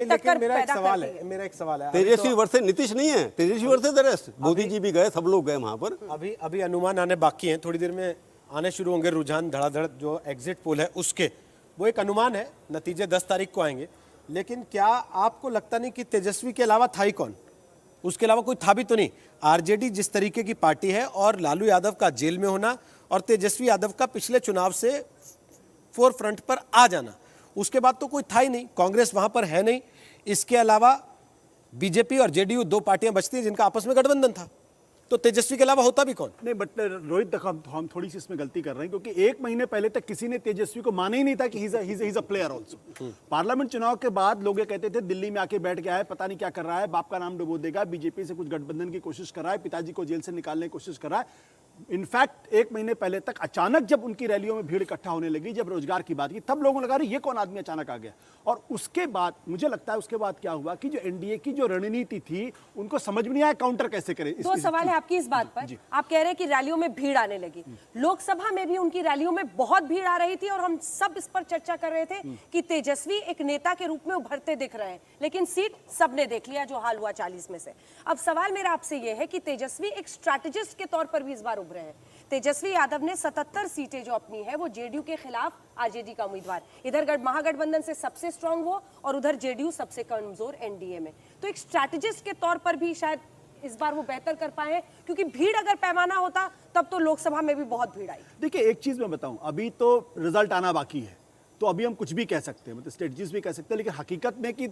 लेकिन मेरा एक सवाल है तेजस्वी वर्सेस नीतीश नहीं है, तेजस्वी versus the rest. Modi ji भी गए, सब लोग गए वहां पर। अभी अनुमान आने बाकी हैं, थोड़ी देर में आने शुरू होंगे रुझान धड़ाधड़। जो एग्जिट पोल है उसके वो एक अनुमान है, नतीजे 10 तारीख को आएंगे। लेकिन क्या आपको लगता नहीं कि तेजस्वी के अलावा था ही कौन? उसके अलावा कोई था भी तो नहीं। आरजेडी जिस तरीके की पार्टी है और लालू यादव का जेल में होना और तेजस्वी यादव का पिछले चुनाव से फोर फ्रंट पर आ जाना, उसके बाद तो कोई था ही नहीं। कांग्रेस वहां पर है नहीं। इसके अलावा बीजेपी और जेडीयू दो पार्टियां बचती हैं जिनका आपस में गठबंधन था। तो तेजस्वी के अलावा होता भी कौन? नहीं, बट रोहित देखो, हम थोड़ी सी इसमें गलती कर रहे हैं, क्योंकि एक महीने पहले तक किसी ने तेजस्वी को माना ही नहीं था कि he is a player also. Parliament चुनाव के बाद लोग ये कहते थे दिल्ली में आके बैठ गया है, पता नहीं क्या कर रहा है, बाप का नाम डुबो देगा, बीजेपी से कुछ गठबंधन की कोशिश कर रहा है, पिताजी को जेल से निकालने की कोशिश कर रहा है। इनफैक्ट एक महीने पहले तक अचानक जब उनकी रैलियों में भीड़ इकट्ठा होने लगी, जब रोजगार की बात की, तब लोगों को लगा ये कौन आदमी अचानक आ गया। और उसके बाद मुझे लगता है उसके बाद क्या हुआ कि जो एनडीए की जो रणनीति थी उनको समझ में नहीं आया काउंटर कैसे करें। दो सवाल है आपकी इस बात पर। आप कह रहे हैं कि रैलियों में भीड़ आने लगी, लोकसभा में भी उनकी रैलियों में बहुत भीड़ आ रही थी और हम सब इस पर चर्चा कर रहे थे कि तेजस्वी एक नेता के रूप में उभरते दिख रहे हैं, लेकिन सीट सबने देख लिया जो हाल हुआ 40 में से। अब सवाल मेरा आपसे यह है कि तेजस्वी एक स्ट्रैटेजिस्ट के तौर पर भी इस बार उभरे हैं। तेजस्वी यादव ने 77 सीटें जो अपनी है वो जेडीयू के खिलाफ आरजेडी का उम्मीदवार, इधर महागठबंधन से सबसे स्ट्रांग वो और उधर जेडीयू सबसे कमजोर एनडीए में। तो एक स्ट्रैटेजिस्ट के तौर पर भी शायद इस बार वो बेहतर कर पाए, क्योंकि भीड़ अगर पैमाना होता तब तो लोकसभा में भी बहुत भीड़ आई। देखिए, एक चीज मैं बताऊं, अभी तो रिजल्ट आना बाकी है, तो अभी हम कुछ भी कह सकते हैं, मतलब स्ट्रेटजीज भी कह सकते हैं, लेकिन हकीकत में कि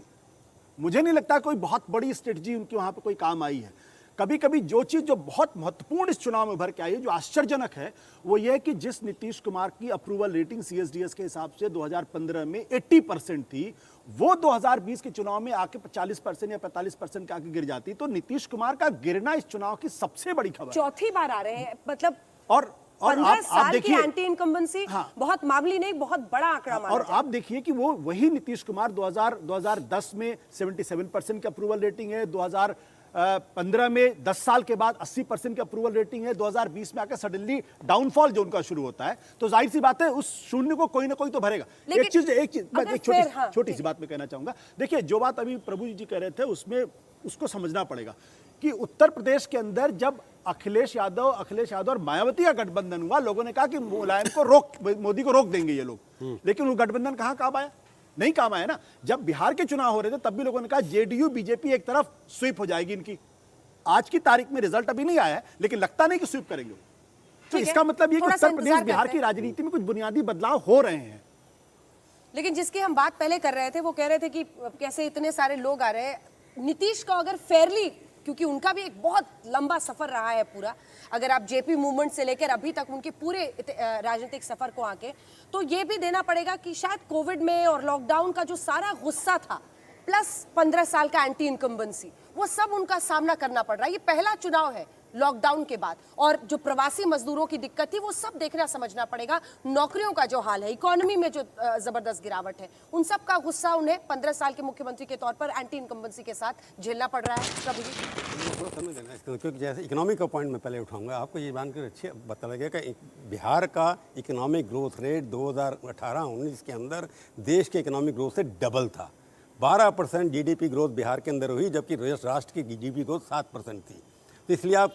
मुझे नहीं लगता कोई बहुत बड़ी स्ट्रेटजी उनकी वहां पर कोई काम आई है। कभी कभी जो चीज जो बहुत महत्वपूर्ण इस चुनाव में उभर के आई है, जो आश्चर्यजनक है, वो ये है कि जिस नीतीश कुमार की अप्रूवल रेटिंग सीएसडीएस के हिसाब से 2015 में 80% थी, वो 2020 के चुनाव में आके 40% या 45% के आके गिर जाती। तो नीतीश कुमार का गिरना इस चुनाव की सबसे बड़ी खबर। चौथी बार आ रहे हैं, मतलब और 15 साल देखिए, की एंटी इनकम्बेंसी बहुत मामूली नहीं, बहुत बड़ा आंकड़ा माना और आप देखिए कि वो वही नीतीश कुमार 2010 में 77% की अप्रूवल रेटिंग है, 2015 में 10 साल के बाद 80% की अप्रूवल रेटिंग है, 2020 में आकर सडनली डाउनफॉल जो उनका शुरू होता है, तो जाहिर सी बात है उस शून्य को कोई ना कोई तो भरेगा। एक छोटी सी बात मैं कहना चाहूंगा। देखिए, जो बात अभी प्रभु जी कह रहे थे उसमें उसको समझना पड़ेगा कि उत्तर प्रदेश के अंदर जब अखिलेश यादव और मायावती का गठबंधन हुआ, लोगों ने कहा कि मुलायम को मोदी को रोक देंगे ये लोग, लेकिन वो गठबंधन कहां काम आया? नहीं काम आया ना। जब बिहार के चुनाव हो रहे थे तब भी लोगों ने कहा जेडीयू बीजेपी एक तरफ स्वीप हो जाएगी इनकी। आज की तारीख में रिजल्ट अभी नहीं आया है, लेकिन लगता नहीं कि स्वीप करेंगे। तो इसका मतलब ये कि उत्तर प्रदेश बिहार की राजनीति में कुछ बुनियादी बदलाव हो रहे हैं। लेकिन जिसकी हम बात पहले कर रहे थे वो कह रहे थे कि कैसे इतने सारे लोग आ रहे हैं। नीतीश को अगर फेयरली, क्योंकि उनका भी एक बहुत लंबा सफर रहा है पूरा, अगर आप जेपी मूवमेंट से लेकर अभी तक उनके पूरे राजनीतिक सफर को आके, तो ये भी देना पड़ेगा कि शायद कोविड में और लॉकडाउन का जो सारा गुस्सा था प्लस 15 साल का एंटी इनकम्बेंसी, वो सब उनका सामना करना पड़ रहा है। ये पहला चुनाव है लॉकडाउन के बाद, और जो प्रवासी मजदूरों की दिक्कत थी वो सब देखना समझना पड़ेगा। नौकरियों का जो हाल है, इकोनॉमी में जो जबरदस्त गिरावट है, उन सब का गुस्सा उन्हें 15 साल के मुख्यमंत्री के तौर पर एंटी इनकम्बेंसी के साथ झेलना पड़ रहा है। प्रभु जी, समझ लेना, क्योंकि जैसे इकोनॉमिक का पॉइंट मैं पहले उठाऊंगा, आपको ये जानकर अच्छे पता लगेगा कि बिहार का इकोनॉमिक ग्रोथ रेट 2018-19 के अंदर देश के इकोनॉमिक ग्रोथ से डबल था। 12% जीडीपी ग्रोथ बिहार के अंदर हुई, जबकि राष्ट्र की जीडीपी ग्रोथ 7% थी। तो इसलिए आप